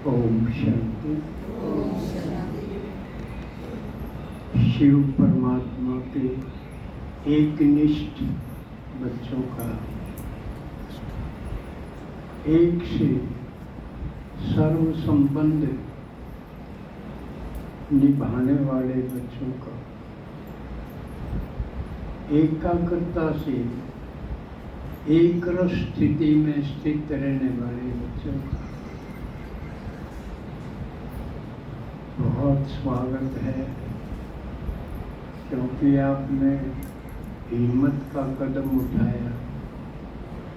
ओम शांति। शिव परमात्मा के एकनिष्ठ बच्चों का, एक से सर्व संबंध निभाने वाले बच्चों का, एकाग्रता से एक रस स्थिति में स्थित रहने वाले बच्चों का बहुत स्वागत है, क्योंकि आपने हिम्मत का कदम उठाया,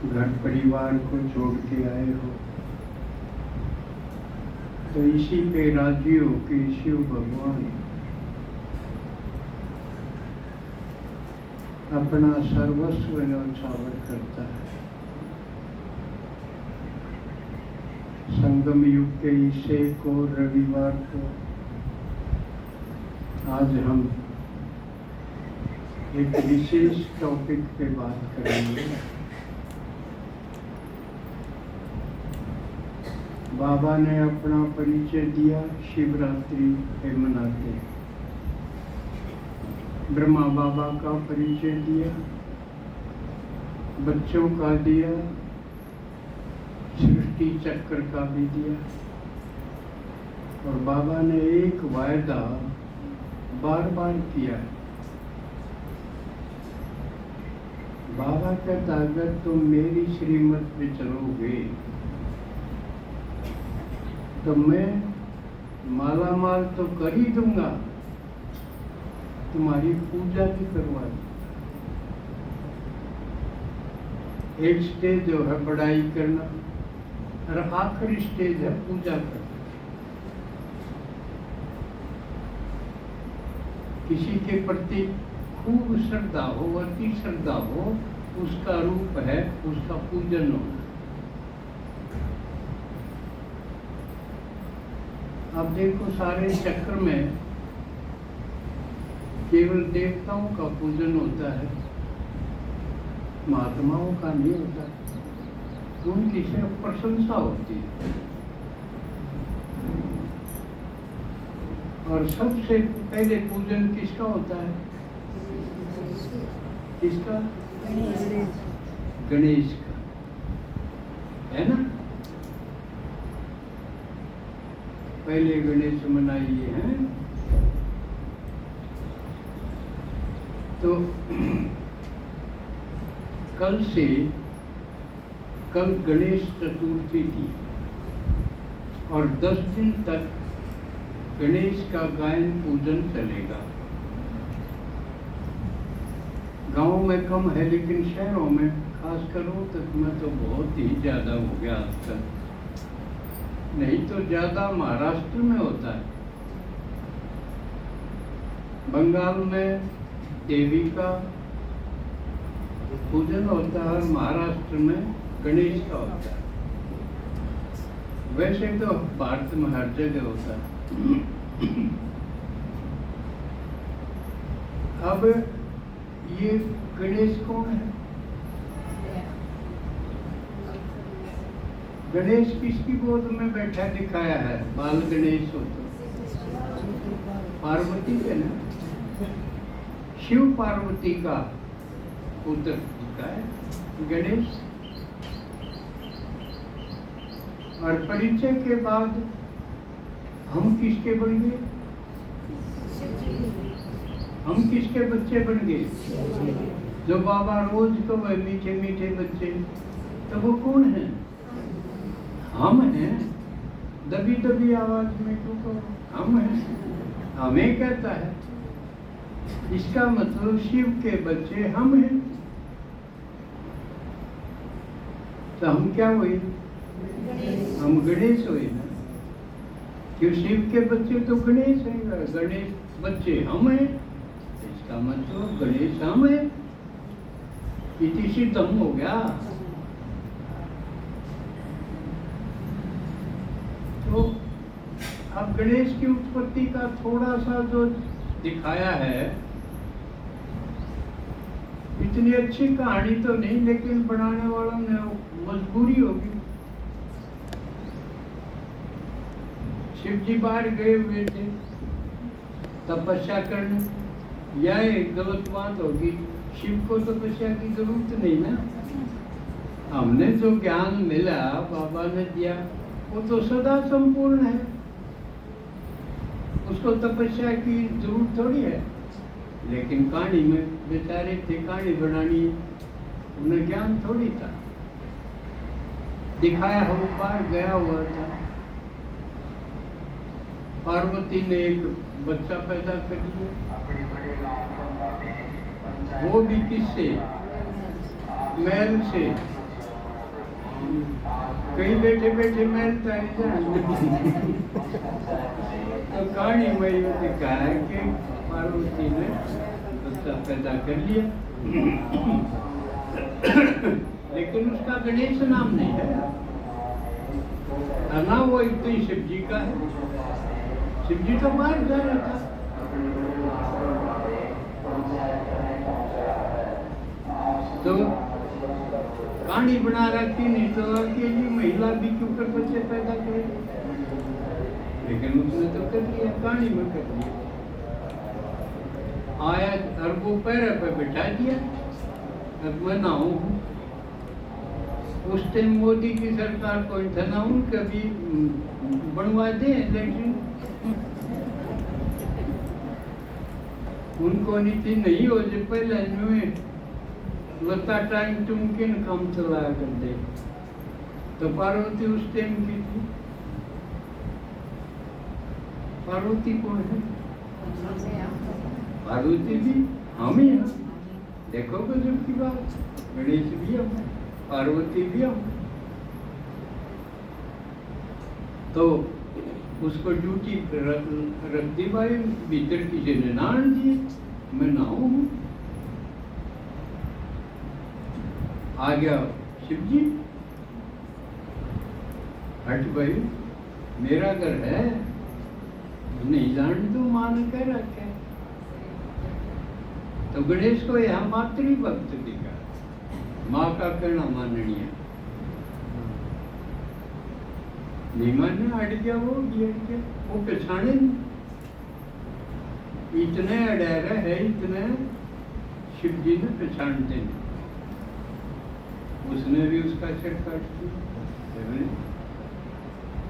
घर परिवार को छोड़ के आए हो। तो इसी पे राजी हो कि शिव भगवान अपना सर्वस्व न्यौछावर करता है। संगम युग के इस एक और रविवार को आज हम एक विशेष टॉपिक पे बात करेंगे। बाबा ने अपना परिचय दिया, शिवरात्रि पे मनाते हैं। ब्रह्मा बाबा का परिचय दिया, बच्चों का दिया, सृष्टि चक्र का भी दिया। और बाबा ने एक वायदा बार बार किया। बाबा कहता, अगर तुम मेरी श्रीमत पे चलोगे तो मैं माला माल तो कर ही दूंगा, तुम्हारी पूजा भी करवा दूं। एक स्टेज जो है पढ़ाई करना, और आखिरी स्टेज है पूजा करना। किसी के प्रति खूब श्रद्धा हो, अति श्रद्धा हो, उसका रूप है उसका पूजन होना। अब देखो, सारे चक्र में केवल देवताओं का पूजन होता है, महात्माओं का नहीं होता। उनकी सिर्फ प्रशंसा होती है। और सबसे पहले पूजन किसका होता है? किसका? गणेश का, है ना? पहले गणेश मनाइए हैं। तो कल गणेश चतुर्थी थी और 10 दिन तक गणेश का गायन पूजन चलेगा। गांव में कम है, लेकिन शहरों में खास करो तक में तो बहुत ही ज्यादा हो गया आज तक। नहीं तो ज्यादा महाराष्ट्र में होता है। बंगाल में देवी का पूजन होता है और महाराष्ट्र में गणेश का होता है। वैसे तो भारत में हर जगह होता है। अब ये गणेश कौन है? गणेश किसकी गोद में बैठा दिखाया है? बाल गणेश हो तो पार्वती के ना, शिव पार्वती का पुत्र का है गणेश। और परिचय के बाद हम किसके बन गए? हम किसके बच्चे बन गए? जो बाबा रोज को वह मीठे मीठे बच्चे, तो वो कौन है? हम हैं। दबी दबी आवाज में क्यों कहो हम हैं? हमें कहता है। इसका मतलब शिव के बच्चे हम हैं। तो हम क्या हुए? हम गणेश हुए ना। क्यों? शिव के बच्चे तो गणेश हैं, गणेश बच्चे हम हैं। इसका मतलब गणेश हम हैं। इति सिद्धम हो गया। तो अब गणेश की उत्पत्ति का थोड़ा सा जो दिखाया है, इतनी अच्छी कहानी तो नहीं, लेकिन बनाने वालों ने मजबूरी होगी। शिव जी बाहर गए हुए थे तपस्या करने। यह एक गलत बात होगी, शिव को तपस्या की जरूरत नहीं ना। हमने जो ज्ञान मिला बाबा ने दिया वो तो सदा संपूर्ण है, उसको तपस्या की जरूरत थोड़ी है। लेकिन कहानी में बेचारे थे, कहानी बनानी उन्हें ज्ञान थोड़ी था, दिखाया हुआ बाहर गया हुआ था। पार्वती ने एक बच्चा पैदा कर लिया, वो भी किससे? मैल से। कहीं बैठे बैठे मैल तारी तो कहानी वही दिखा है कि पार्वती ने बच्चा पैदा कर लिया लेकिन उसका गणेश नाम नहीं है ना, वो एक तो शिव जी का है। शिव जी तो बाहर जा रहा था, तो कहानी बना रखी, नहीं तो अकेली महिला भी क्यों कर बच्चे पैदा करे, लेकिन उसने तो कर लिया, कहानी में कर लिया। आया और वो पैर पे बिठा दिया, अब मैं नहाऊं। उस टाइम मोदी की सरकार को नहाऊं कभी बनवा दे, लेकिन उनको नीति नहीं हो जाए पहले में लता टाइम टुमकिन काम चलाया कर दे। तो पार्वती उस टाइम की थी। पार्वती कौन है? पार्वती भी हम ही हैं। देखो गजब की बात, गणेश भी हम, पार्वती भी हम। तो उसको ड्यूटी रख दी भाई, भीतर किसी ने नान दिए, मैं नहाऊं। आ गया शिव जी, हट भाई मेरा घर है, नहीं जान तो मान कर रखे। तो गणेश को यहाँ मातृ भक्त दिखा, माँ का कहना माननीय नहीं मानने, अड़ गया वो भी अड़ गया, वो पहचाने नहीं। इतने अडेरा है, इतने शिव जी ने पहचानते नहीं। उसने भी उसका सिर काट दिया,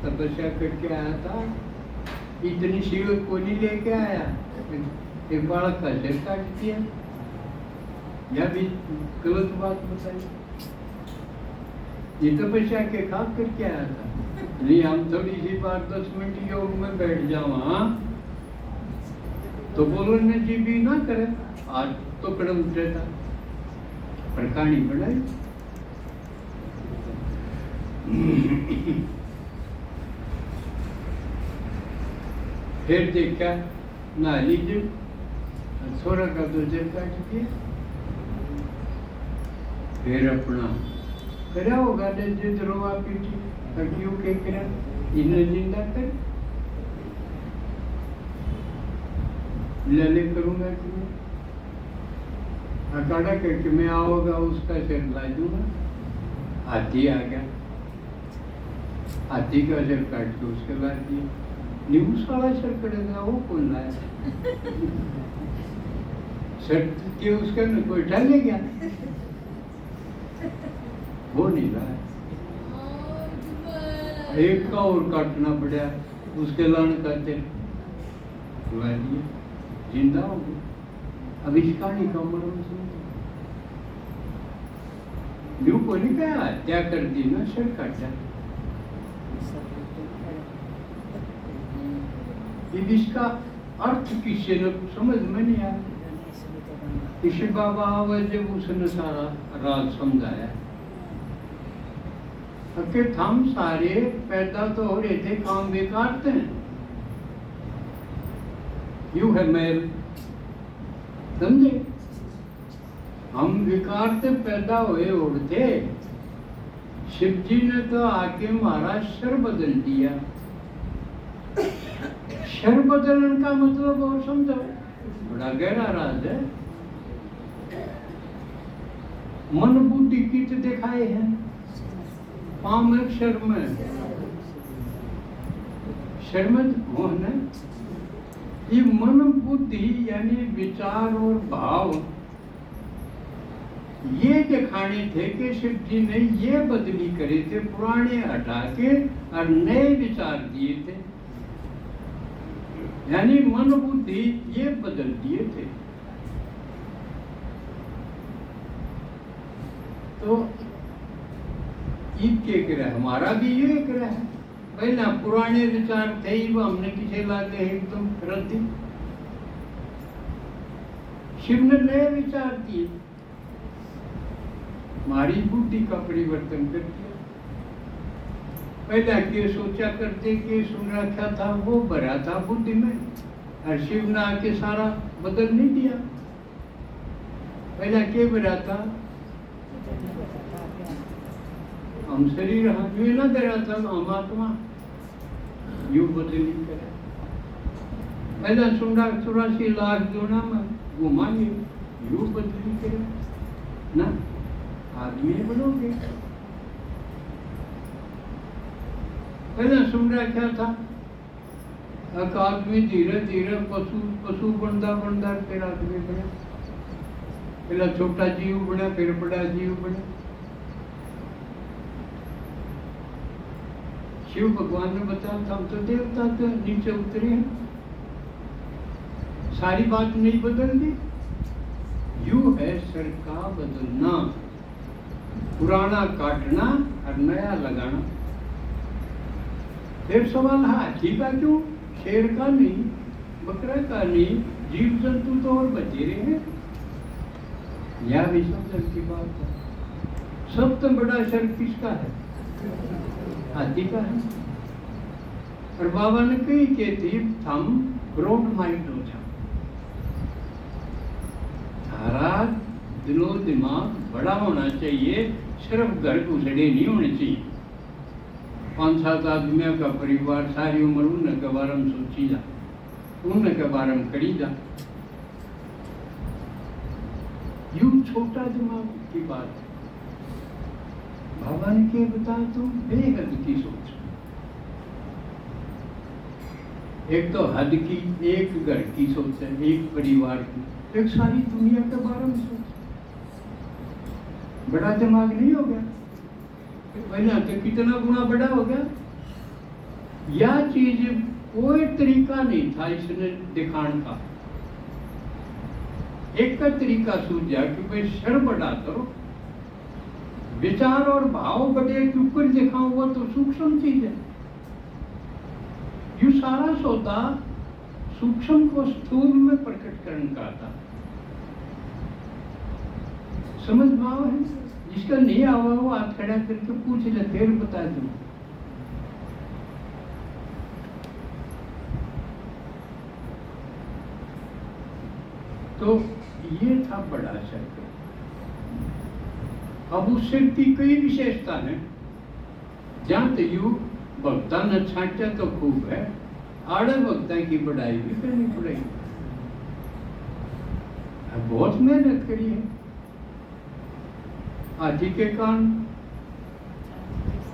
तपस्या करके आया था, इतनी शिव को नहीं लेके आया, एक बालक का सिर काट दिया। यह भी गलत बात बताई। ये तपस्या के खाक करके आया था, नहीं हम थोड़ी सी बार 10 मिनट योग में बैठ जाओ, हाँ तो बोलने जी भी ना करे, आज तो कदम उठेता, पर कहानी बनाई। फिर देखा ना लीजिए, छोरा का तो जल काट दिया। फिर अपना करा होगा जिद रोवा पीटी हड्डियों के करा, इन्हें जिंदा कर लले करूंगा तुम्हें, अकाड़ा करके मैं आओगा उसका सिर ला दूंगा। हाथी आ गया, हाथी का सिर काट के उसके ला दिया। न्यूज वाला सिर करेगा, वो कौन लाया? सर के उसका न कोई ढल गया, वो नहीं लाया। एक का और काटना पड़ा, उसके लाने का सिर ला दिया, जिंदा हो गया। अब इस कहानी का मर्म सुनो, न्यू को नहीं कहा हत्या कर दी ना, सिर काटा। इसका अर्थ किसी ने समझ में नहीं आया। किसी बाबा आवे जब उसने सारा राज समझाया कि हम सारे पैदा तो हो रहे थे, काम बेकार थे। यू है मेल, समझे? हम विकार से पैदा हुए उड़ते, शिव जी ने तो आके हमारा शर बदल दिया। शर बदलने का मतलब और समझो, बड़ा गहरा राज है। मन बुद्धि कित दिखाए हैं 5 अक्षर में, शर्मद मोहन, ये मन बुद्धि यानी विचार और भाव ये दिखाने थे कि शिव जी ने ये बदली करे थे, पुराने हटा के और नए विचार दिए थे, यानी मन बुद्धि ये बदल दिए थे। तो इनके ग्रह हमारा भी ये ग्रह है, पहला पुराने विचार थे ही वो हमने किसे ला दे एकदम रद्दी। शिव ने नए विचार दिए, हमारी बुद्धि का परिवर्तन कर दिया। पहला के सोचा करते के सुन रखा था वो भरा था बुद्धि में, और शिव ने आके सारा बदल नहीं दिया। पहला के भरा था हम शरीर हम ये ना दे था हम आत्मा, यू बदली करे। पहला 84 लाख जोना में घुमाएंगे, यू बदली करे ना, आदमी बनोगे। पहला सुन रहा क्या था, एक आदमी धीरे धीरे पशु बनता बनता फिर आदमी बना, पहला छोटा जीव बना फिर बड़ा जीव बना। शिव भगवान ने बताया था हम तो देवता तो नीचे उतरे हैं, सारी बात नहीं बदल दी। यू है सर का बदलना, पुराना काटना और नया लगाना। फिर सवाल है हाथी का क्यों, शेर का नहीं, बकरा का नहीं, जीव जंतु तो और बचे रहे हैं। यह भी समझ की बात है। सबसे बड़ा शर किसका है, हाथी का है। और बाबा ने कही के थी हम ब्रॉड माइंड हो जाओ, तारा दिलो दिमाग बड़ा होना चाहिए, सिर्फ घर घुसड़े नहीं होने चाहिए। 5-7 आदमियों का परिवार, सारी उम्र उनके बारे में सोची जा, उनके बारे में करी जा। यूं छोटा दिमाग की बात है। बाबा ने क्या बताया, तुम बेहद की सोच, एक तो हद की, एक घर की सोच है, एक परिवार की, एक सारी दुनिया के बारे में सोच। बड़ा दिमाग नहीं हो गया, पहले तो कितना गुना बड़ा हो गया। यह चीज कोई तरीका नहीं था इसने दिखाने का, एक का तरीका सूझा कि भाई शर बढ़ा करो, विचार और भाव बड़े के ऊपर दिखाओ, वो तो सूक्ष्म चीज है। यू सारा सौदा सूक्ष्म को स्थूल में प्रकट करने का था। समझ में आओ है, जिसका नहीं आवा वो हाथ खड़ा करके पूछ ले, फिर बता दूं। तो ये था बड़ा शक्ति। अब उस सिर की कई विशेषता है, जहां तयु भक्ता न छाटा तो खूब है, आड़े भक्ता की बढ़ाई भी करनी पड़ेगी। बहुत मेहनत करी है। हाथी के कान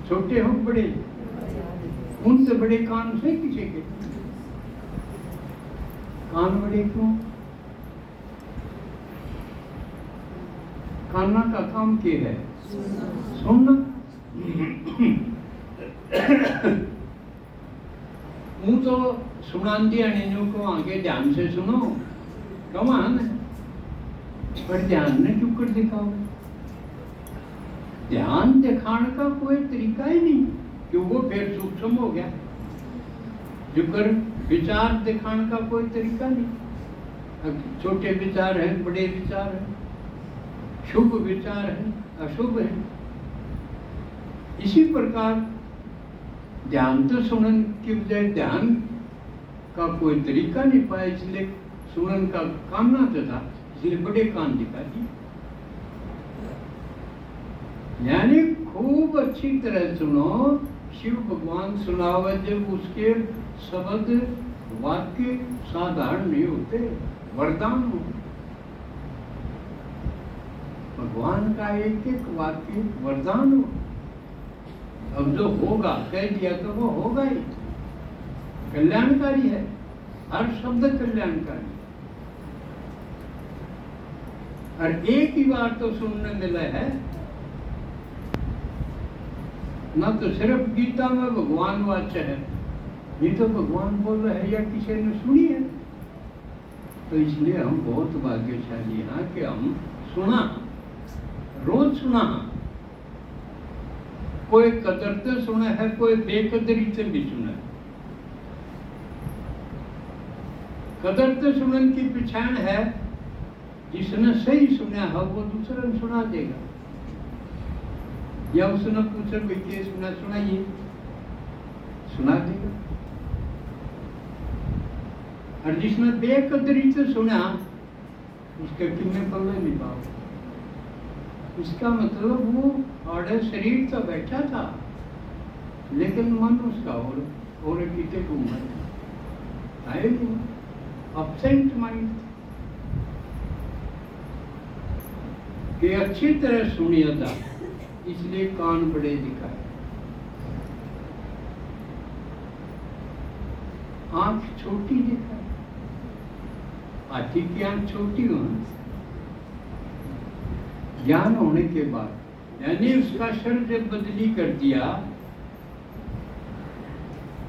छोटे हो बड़े, उनसे बड़े कान से किसी के कान बड़े क्यों? काना का काम क्या है? सुनना। मुँह तो सुनान दिया नहीं को, आगे ध्यान से सुनो, कमान पर ध्यान ने चुप कर दिखाओ। ध्यान दिखाने का कोई तरीका ही नहीं, क्यों वो फिर सूक्ष्म हो गया। जुकर विचार दिखाने का कोई तरीका नहीं। छोटे विचार हैं, बड़े विचार हैं, शुभ विचार है, अशुभ है। इसी प्रकार ध्यान तो सुनन की बजाय ध्यान का कोई तरीका नहीं पाया, इसलिए सुनन का कामना तो था, इसलिए बड़े कान दिखा दिए। यानी खूब अच्छी तरह सुनो, शिव भगवान सुनावे जब उसके शब्द वाक्य साधारण नहीं होते, वरदान हो। भगवान का एक एक वाक्य वरदान हो। अब जो होगा कह दिया तो वो होगा ही, कल्याणकारी है, हर शब्द कल्याणकारी। और एक ही बार तो सुनने मिला है ना, तो सिर्फ गीता में भगवान वाच्य है, ये तो भगवान बोल रहे हैं या किसी ने सुनी है। तो इसलिए हम बहुत भाग्यशाली हैं कि हम सुना, रोज सुना। कोई कदरते सुना है, कोई बेकदरी से भी सुना है। कदरते सुनने की पहचान है, जिसने सही सुना है वो दूसरे ने सुना देगा, या उसने पूछा भी सुना, सुनाइए, सुना देगा। और जिसने बेकदरी से सुना, उसके किन्ने पल्ले नहीं पाओ। इसका मतलब वो आड़े शरीर तो बैठा था, लेकिन मन उसका और कितने घूमा था, आए नहीं, एब्सेंट माइंड। कि अच्छी तरह सुनिए था, इसलिए कान बड़े दिखाए, आंख छोटी दिखाए। हाथी की आंख छोटी हो, ज्ञान होने के बाद, यानी उसका शरीर जब बदली कर दिया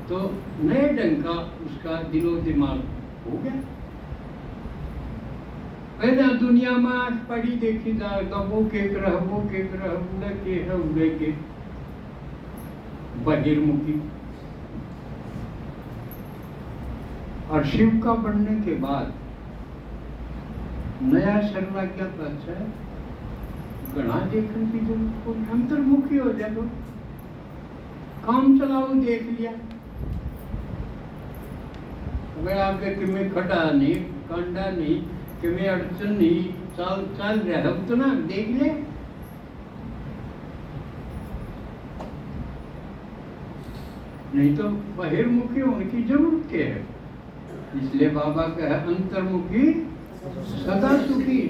तो नए ढंग का उसका दिलो दिमाग हो गया। पहले दुनिया में आंख पड़ी देखी जा, वो के ग्रह, वो के ग्रह, उड़े के है, उड़े के बहिर्मुखी। और शिव का बनने के बाद नया शर्मा क्या पता है, गणा देखने की जरूरत को, अंतर्मुखी हो जाए, काम चलाओ देख लिया। अगर आपके किमें खड़ा नहीं, कांडा नहीं, किमें अड़चन नहीं, चल रहा है तो ना देख ले। नहीं तो बहिर्मुखी होने की जरूरत क्या है। इसलिए बाबा का है अंतर्मुखी सदा सुखी।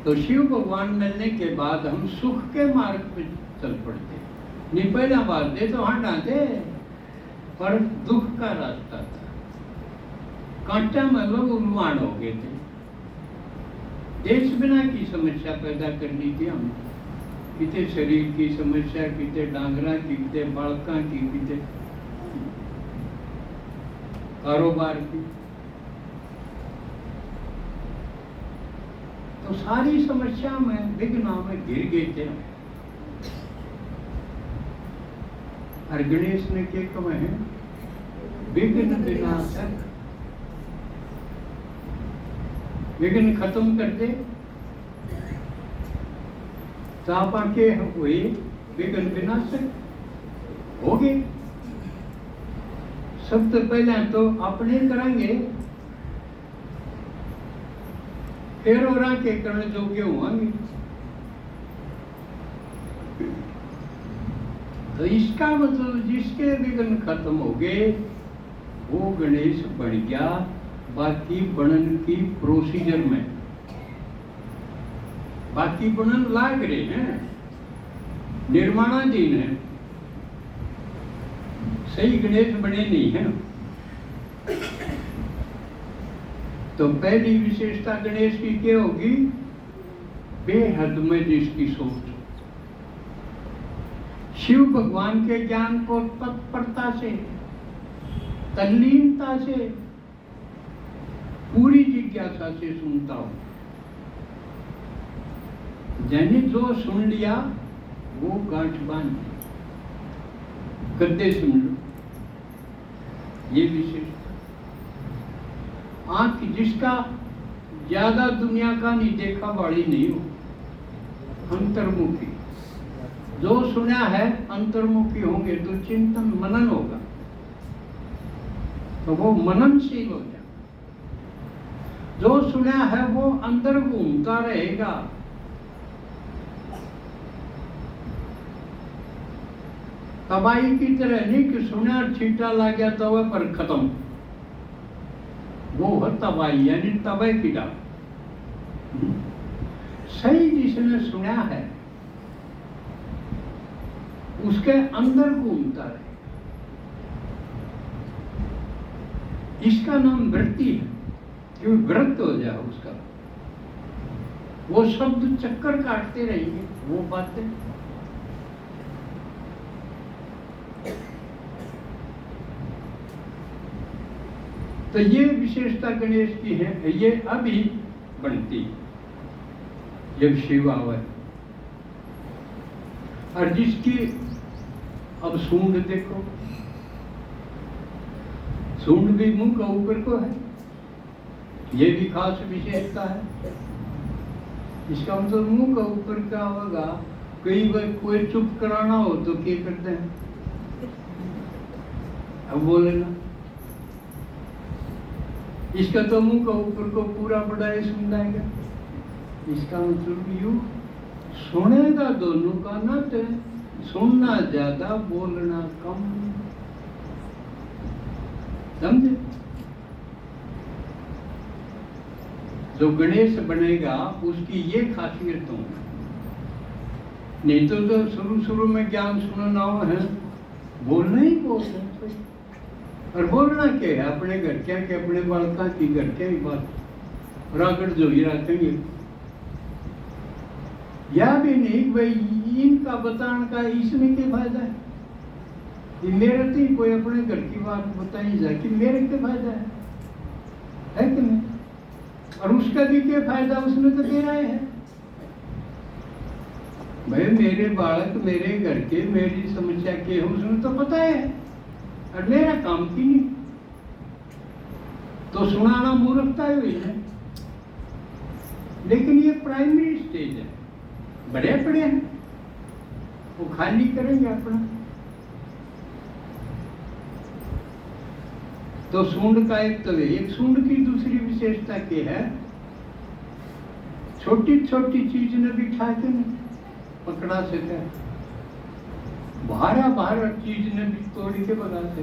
तो शिव भगवान मिलने के बाद हम सुख के मार्ग पे चल पड़ते। नहीं पहला बात दे तो हटाते, पर दुख का रास्ता था, कांटा मतलब उन्माद हो गए थे। देश बिना की समस्या पैदा करनी थी हम, किते शरीर की समस्या, किते डांगरा की, किते बालका की, किते कारोबार की। तो सारी समस्या में विघ्न में गिर गए थे। और गणेश ने क्या कहा है, विघ्न विनाशक, विघ्न खत्म कर दे। तापा के हुए विघ्न विनाशक हो गए। सबसे पहले तो अपने करेंगे, फिर और के करने योग्य होंगे। तो इसका मतलब जिसके विघ्न खत्म हो गए वो गणेश बन गया। बाकी बनन की प्रोसीजर में, बाकी बनन लाग रहे हैं, निर्माणाधीन है, सही गणेश बने नहीं है। तो पहली विशेषता गणेश की क्या होगी, बेहद में जिसकी सोच, शिव भगवान के ज्ञान को तत्परता से, तल्लीनता से, पूरी जिज्ञासा से सुनता हूं। यानी जो सुन लिया वो गांठ बांध, गद्दे सुन लो, ये विशेषता। आंख जिसका ज्यादा दुनिया का नहीं देखा वाली नहीं हो, अंतर्मुखी, जो सुना है अंतर्मुखी होंगे तो चिंतन मनन होगा, तो वो मननशील हो जाए। जो सुना है वो अंदर घूमता रहेगा। तबाही की तरह नहीं कि सुना छींटा ला गया तो वह पर खत्म, वो है तबाही, यानी तबाही की डाल। सही जिसने सुना है उसके अंदर घूमता रहे। इसका नाम वृत्ति है, क्योंकि व्रत हो जाए उसका। वो शब्द चक्कर काटते रहेंगे, वो बातें। तो ये विशेषता गणेश की है, ये अभी बनती जब शिव आवे। और जिसकी अब सूंड देखो, सूंड भी मुंह का ऊपर को है, ये भी खास विशेषता है। इसका मतलब मुंह का ऊपर क्या होगा, कई बार कोई चुप कराना हो तो क्या करते हैं, अब बोले ना। इसका तो मुंह का ऊपर को पूरा बड़ा ही सुनाएगा। इसका मतलब यूं सुनेगा दोनों का नाते है, सुनना ज्यादा बोलना कम, समझे। जो गणेश बनेगा उसकी ये खासियत होगी। नहीं तो शुरू शुरू में ज्ञान सुनना है, बोलना ही बोलना। और बोलना क्या है, अपने घर क्या के अपने बालका की घर क्या ही बात रागड़ जो ही रखेंगे, या भी नहीं भाई इनका बताने का इसमें क्या फायदा है। ये मेरे तो कोई अपने घर की बात बताई जाए कि मेरे क्या फायदा है कि नहीं। और उसका भी क्या फायदा, उसने तो दे रहा है भाई, मेरे बालक मेरे घर के, मेरी समस्या के हम उसने तो पता है, और मेरा काम की नहीं, तो सुनाना मूर्खता हुई है। लेकिन ये प्राइमरी स्टेज है, बड़े बड़े हैं, वो खाली करेंगे अपना। तो सूंड का एक तो एक सूंड की दूसरी विशेषता क्या है, छोटी छोटी चीज ने भी खा के नहीं पकड़ा सके, भारा भारा चीज ने भी तोड़ के बगा सके,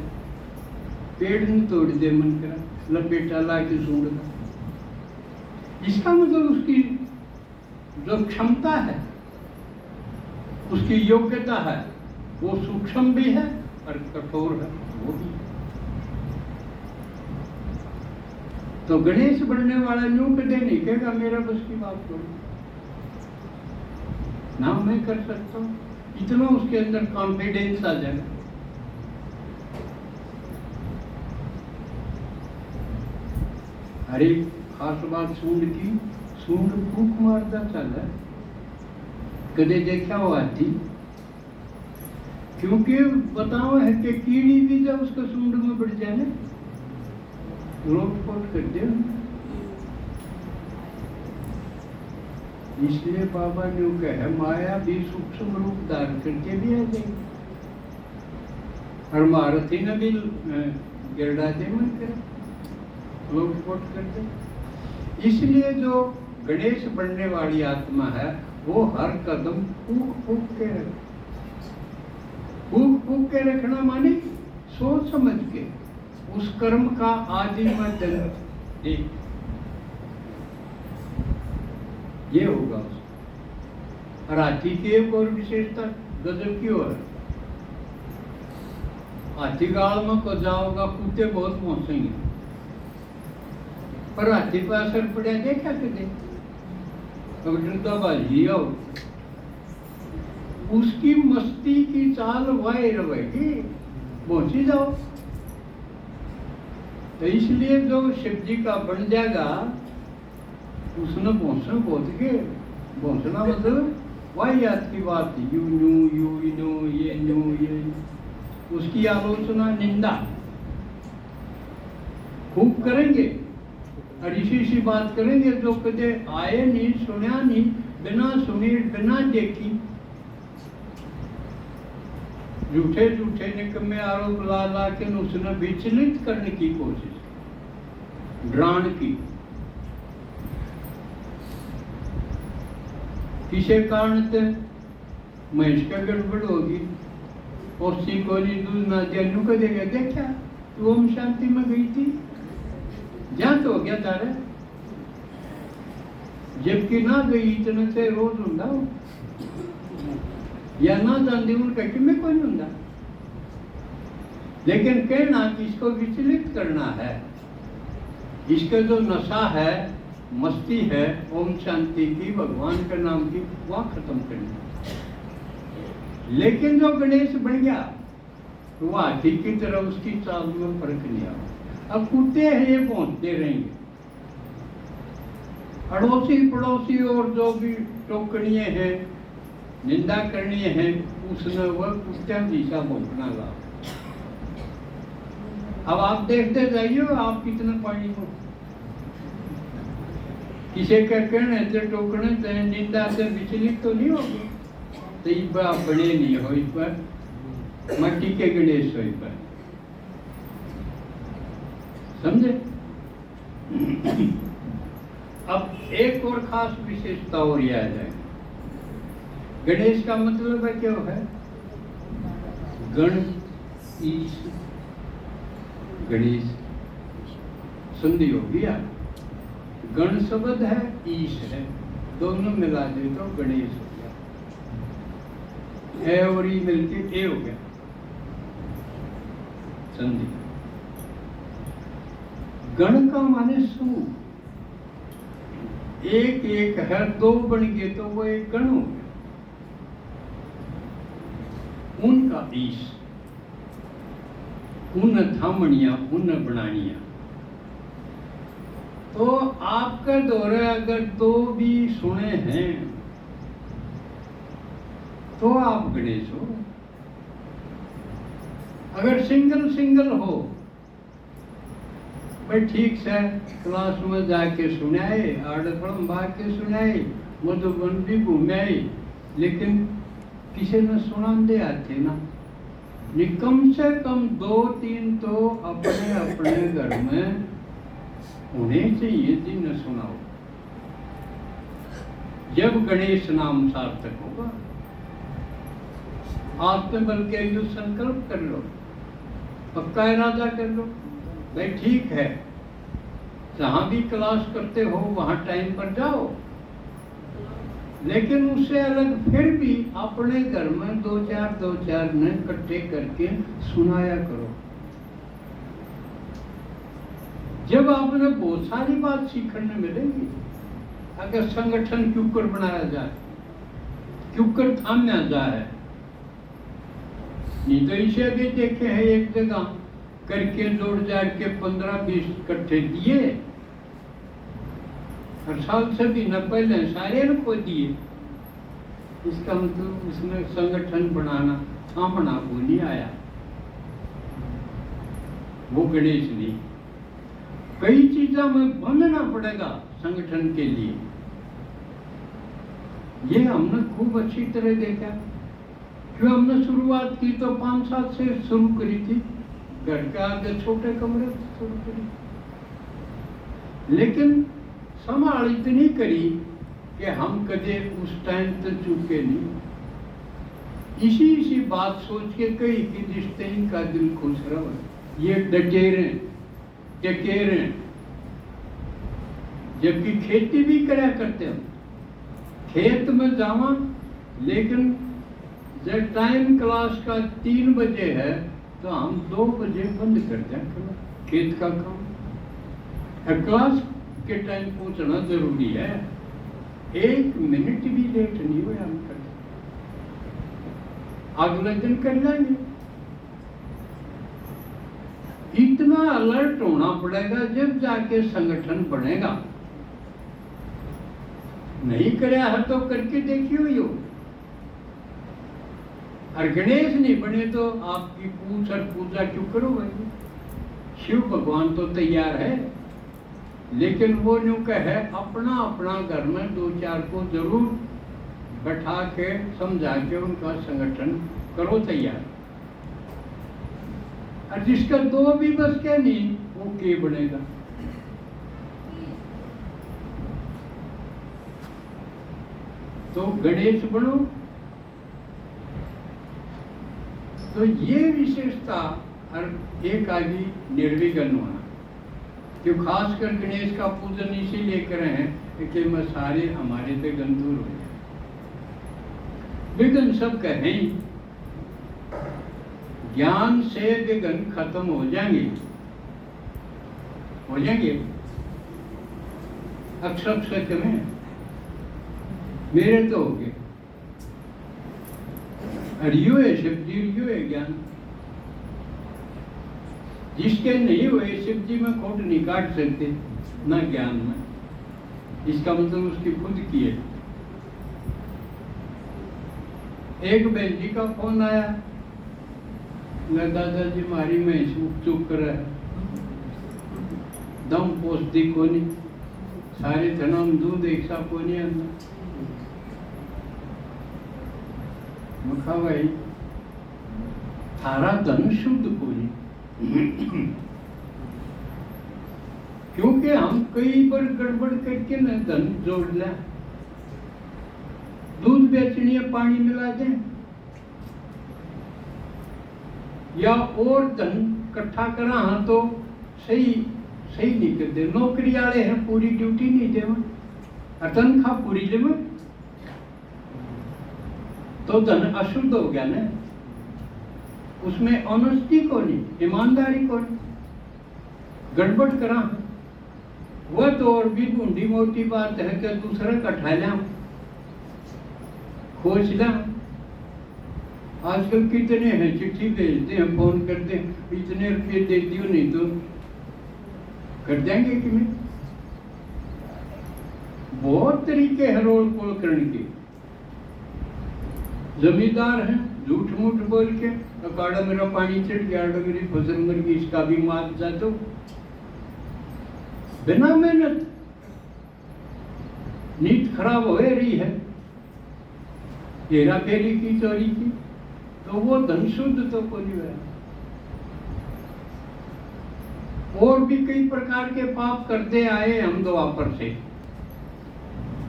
पेड़ ने तोड़ दे मन करा लपेटा ला के सूंड का। इसका मतलब उसकी जो क्षमता है, उसकी योग्यता है, वो सूक्ष्म भी है और कठोर है, वो भी। तो गणेश बनने वाला यूं कदे नहीं कहेगा मेरा बस की बात करो ना, मैं कर सकता हूं, इतना उसके अंदर कॉन्फिडेंस आ जाएगा। अरे खास बात सूंड की, सूंड फूक मारता चला है, कदे देखा हुआ थी, क्योंकि बताओ है कि कीड़ी भी जब उसका सूंड में बढ़ जाए ना, रोट-पोट कर दे। इसलिए बाबा ने कहा माया भी सूक्ष्म रूप धारण करके भी आ जाएगी, और मारुति ने भी गिरडा दे मन कर लोट-पोट कर दे। इसलिए जो गणेश बनने वाली आत्मा है, वो हर कदम फूक फूक के रखे। फूक फूक के रखना माने सोच समझ के उस कर्म का आदि मध्य देख, ये होगा। और हाथी की एक और विशेषता गजब की और, हाथी गाल में को जाओगा, कुत्ते बहुत पहुंचेंगे, पर हाथी पर असर पड़ा देखा कि देख तो बाजी आओ, उसकी मस्ती की चाल वाए रहेगी, पहुंची जाओ। तो इसलिए जो शिव जी का बन जाएगा, उसने पहुंचना पहुंच गए। पहुंचना मतलब वही याद की बात, यू नो ये उसकी आलोचना निंदा खूब करेंगे, और इसी बात करेंगे जो कदे आए नहीं, सुना नहीं, बिना सुनी बिना देखी, झूठे झूठे निकम्मे आरोप ला ला के उसने विचलित करने की कोशिश, डराने की। किसी कारण से महेश का गड़बड़ होगी, पौष्टी को नहीं दूध ना दिया, नु को देगा देखा तू ओम शांति में गई थी, जहाँ तो हो गया तारा, जबकि ना गई इतने से रोज होंदा या ना जानती उनका कि मैं कोई होंदा। लेकिन कहना कि इसको विचलित करना है, इसका जो नशा है, मस्ती है ओम शांति की, भगवान के नाम की, वह खत्म करनी। लेकिन जो गणेश बन गया तो वह हाथी की तरह उसकी चाल में फर्क नहीं आया। अब कुत्ते हैं ये पहुंचते रहेंगे, अड़ोसी पड़ोसी और जो भी टोकनिए हैं, निंदा करनी है, उसने वह कुत्ता दिशा भोंकना ला। अब आप देखते जाइए आप कितना पानी हो, किसी का कहने से टोकने से निंदा से विचलित तो नहीं होगी, तो इस बार बने नहीं हो, इस पर मट्टी के गणेश हो, इस पर समझे। अब एक और खास विशेषता और यह आ जाएगी। गणेश का मतलब है क्या है? गण ईश, गणेश संधि हो गया। गण शब्द है, ईश है, दोनों मिला दे तो गणेश हो गया। ए और ई मिलके ए हो गया, संधि। गण का माने सू, एक एक है, दो बन गए तो वो एक गण हो गया। उनका ईश, उन थामणिया, उन बनानिया। तो आपका दौरे अगर दो भी सुने हैं तो आप गणेश हो। अगर सिंगल सिंगल हो, भाई ठीक से क्लास में जाके सुनाए, आड़फड़म के सुनाए, मधुबन भी घूमाए, लेकिन किसी ने सुना दे आते ना, कम से कम 2-3 तो अपने अपने घर में होने चाहिए जिन्हें सुनाओ। जब गणेश नाम सार्थक होगा, आप तो बल्कि जो संकल्प कर लो, पक्का इरादा कर लो, भाई ठीक है, जहां भी क्लास करते हो वहां टाइम पर जाओ, लेकिन उससे अलग फिर भी अपने घर में 2-4 ने इकट्ठे करके सुनाया करो। जब आपने बहुत सारी बात सीखने मिलेगी। अगर संगठन क्यों कर बनाया जाए, क्यों कर थामना जाए, नहीं तो इसे भी देखे हैं एक जगह करके जोड़ जाड़ के 15-20 इकट्ठे दिए, हर साल से भी न पहले सारे को दिए। इसका मतलब उसमें संगठन बनाना, थामना वो नहीं आया, वो गणेश नहीं। कई चीजों में बनना पड़ेगा संगठन के लिए, ये हमने खूब अच्छी तरह देखा। क्यों हमने शुरुआत की तो 5-7 से शुरू करी थी, घर के आगे छोटे कमरे से शुरू करी, लेकिन संभाल इतनी करी कि हम कदे उस टाइम तक चुके नहीं। इसी बात सोच के कई कि जिससे इनका दिल खुश रहो, ये डटेरे टकेरे, जबकि खेती भी करा करते हम, खेत में जावा, लेकिन जब टाइम क्लास का 3 बजे है तो हम 2 बजे बंद कर दें खेत का काम। क्लास के टाइम पहुंचना जरूरी है, 1 मिनट भी लेट नहीं हुआ हम कर, अगले दिन कर लेंगे। इतना अलर्ट होना पड़ेगा जब जाके संगठन बनेगा। नहीं कराया है तो करके देखियो यो। और गणेश नहीं बने तो आपकी पूछ और पूजा क्यों करो भाई? शिव भगवान तो तैयार है, लेकिन वो न्यू कहे अपना अपना घर में 2-4 को जरूर बैठा के समझा के उनका संगठन करो तैयार। और जिसका 2 भी बस के नहीं, वो के बनेगा? तो गणेश बनो। तो ये विशेषता और एक आदि निर्विघ्न होना, जो खासकर गणेश का पूजन इसीलिए करे हैं कि मैं सारे हमारे से गन दूर हो जाए। विघ्न सब कहें, ज्ञान से विघ्न खत्म हो जाएंगे, अक्षर सच में मेरे तो हो गए। और यू है शिव जी, यू है ज्ञान। जिसके नहीं हुए शिव जी में खोट नहीं काट सकते, ना ज्ञान में। इसका मतलब उसकी खुद की है। एक बहन जी का फोन आया, मैं दादाजी मारी में चुप कर है, दम पोसती कोनी, सारे धनम दूध एक सा कोनी अंदर। मखा भाई थारा धन शुद्ध कोनी। क्योंकि हम कई बार गड़बड़ करके न धन जोड़ लिया। दूध बेचनी है, पानी मिला दें, या और धन इकट्ठा करा हाँ तो सही नहीं करते। नौकरी वाले हैं, पूरी ड्यूटी नहीं दे, तनख्वाह पूरी ले, तो धन अशुद्ध हो गया ना। उसमें ऑनेस्टी को नहीं, ईमानदारी को नहीं, गड़बड़ करा। वह तो और भी ढूंढी मोटी बात है कि दूसरा कठा लिया, खोज लिया। आजकल कितने हैं, चिट्ठी भेजते हैं, फोन करते हैं, इतने रुपये दे दियो नहीं तो कर देंगे कि नहीं। बहुत तरीके हैं रोल पोल करने के। जमींदार हैं, झूठ मूठ बोल के अकाड़ा मेरा पानी चढ़ गया, मेरी फसल मर गई, इसका भी मुआवजा दो। बिना मेहनत नींद खराब हो रही है, हेरा फेरी की, चोरी की, तो वो धन शुद्ध तो को नहीं है। और भी कई प्रकार के पाप करते आए हम द्वापर से।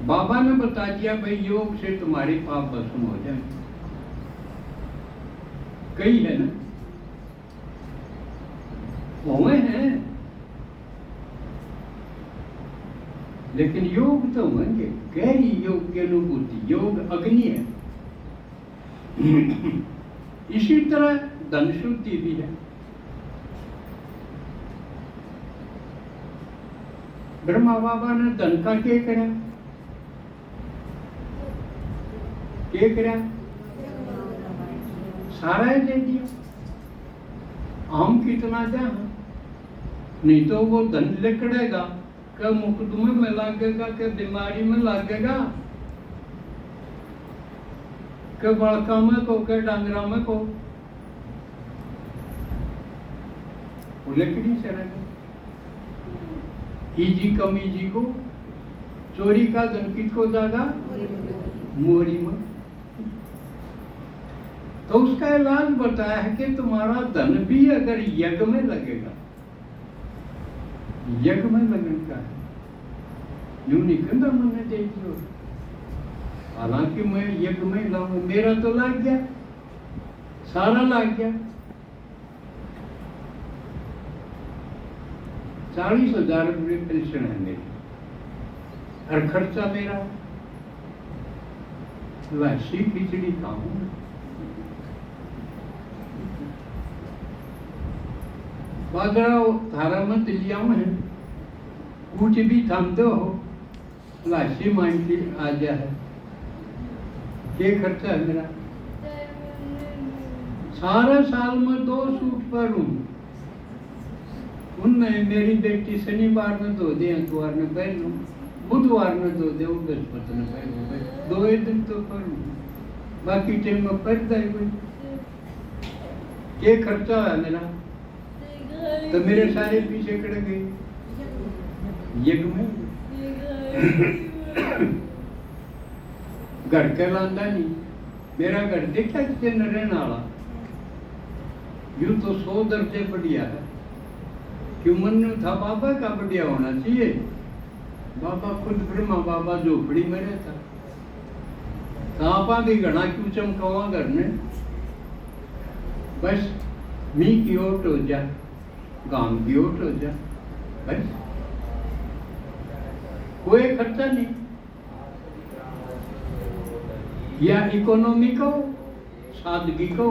बाबा ने बता दिया भाई योग से तुम्हारे पाप भस्म हो जाए। कई है ना, हुए हैं, लेकिन योग तो होंगे। गहरी योग की अनुभूति, योग अग्नि है। इसी तरह धन शुद्धि भी है। ब्रह्मा बाबा ने धन का क्या करा? क्या करा? सारा ही दे दिया। हम कितना जा, नहीं तो वो धन लिकड़ेगा, क्या मुकदमे में लगेगा, क्या बीमारी में लगेगा, क्या बड़का में को, क्या डांगरा में को, वो लकड़ी चलेगा। ईजी कम ईजी को, चोरी का धन किसको जागा? मोरी में। तो उसका इलाज बताया है कि तुम्हारा धन भी अगर यज्ञ में लगेगा, यज्ञ में लगने का है, यूं नहीं कहना मैंने दे दियो। हालांकि मैं यज्ञ में लाऊं, मेरा तो लग गया, सारा लग गया। 40,000 रुपये पेंशन है मेरी, और खर्चा मेरा लस्सी खिचड़ी खाऊं। बाजरा थारा में तिलिया में है, कुछ भी थम दो लस्सी मांग के आ जा है। ये खर्चा है मेरा। सारा साल में 2 सूट पहनूं, उनमें मेरी बेटी शनिवार में धो दे, इतवार में पहन लूं, बुधवार में धो दे, बृहस्पति में पहन लूं, 2 दिन तो पहनूं, बाकी टाइम में पहन जाए कोई। ये खर्चा है मेरा, तो मेरे सारे पीछे कड़ गए यज्ञ में। घर के लांदा नहीं, मेरा घर देखा किसी न रहने वाला, यूं तो 100 दर्जे बढ़िया है। क्यों मन था बाबा का बढ़िया होना चाहिए। बाबा खुद ब्रह्मा बाबा झोपड़ी में रहता, सांपा भी घना क्यों चमकावा घर ने, बस मी की ओट हो जा, गांव की ओट हो जा, बस कोई खर्चा नहीं। या इकोनॉमी को, सादगी को,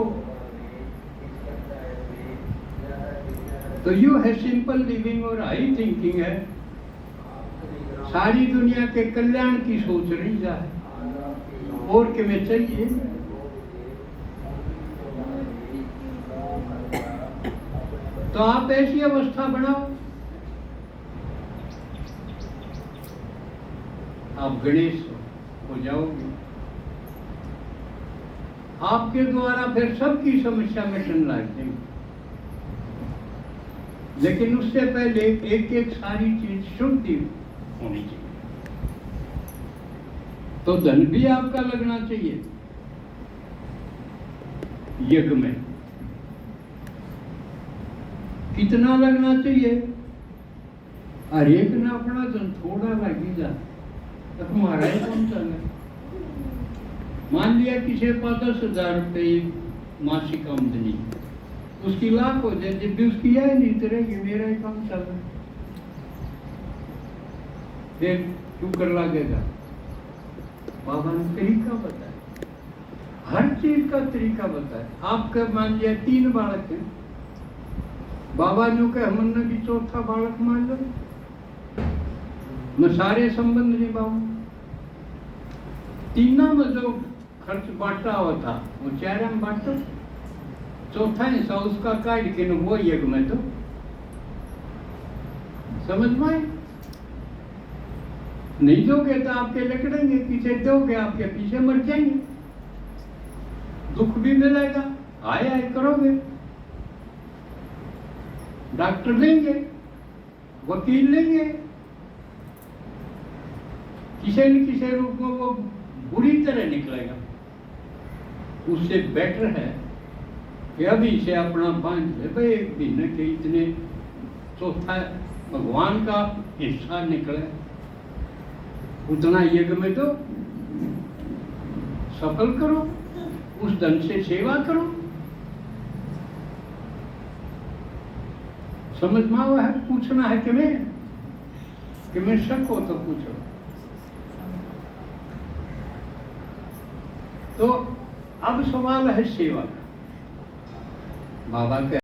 तो यू है सिंपल लिविंग और हाई थिंकिंग है। सारी दुनिया के कल्याण की सोच रही जाए और कि मैं चाहिए। तो आप ऐसी अवस्था बनाओ, आप गणेश हो जाओगे। आपके द्वारा फिर सबकी समस्या मिटने लग जाएगी। लेकिन उससे पहले एक एक सारी चीज शुद्धि होनी चाहिए। तो धन भी आपका लगना चाहिए यज्ञ में। कितना लगना चाहिए? हर एक ने अपना धन थोड़ा लगी जा, तो हमारा ही कौन चले। मान लिया किसी के पास 10,000 रुपये मासिक आमदनी, उसकी लाख हो जाए, जब भी उसकी यह नहीं करेगी मेरा ही काम चल रहा, फिर क्यों कर लगेगा? बाबा ने तरीका बताया, हर चीज का तरीका बताया। आपका मान लिया 3 बालक है, बाबा ने कहा हमने भी चौथा बालक मान लो, मैं सारे संबंध निभाऊं। तीनों में जो खर्च बांटा हुआ था वो 4 में बांटो, चौथा हिस्सा उसका काट के वो यज्ञ में तो समझ में आए। नहीं दोगे तो आपके लकड़ेंगे, पीछे दोगे आपके पीछे मर जाएंगे, दुख भी मिलेगा, आए आए करोगे, डॉक्टर लेंगे, वकील लेंगे, किसी न किसी रूप में वो बुरी तरह निकलेगा। उससे बेटर है कि अभी से अपना बांध ले भाई, एक दिन के इतने चौथा भगवान का हिस्सा निकले, उतना यज्ञ में तो सफल करो, उस धन से सेवा करो। समझ में आवा है? पूछना है कि मैं शक हो तो पूछो। तो अब सवाल है सेवा का। बाबा का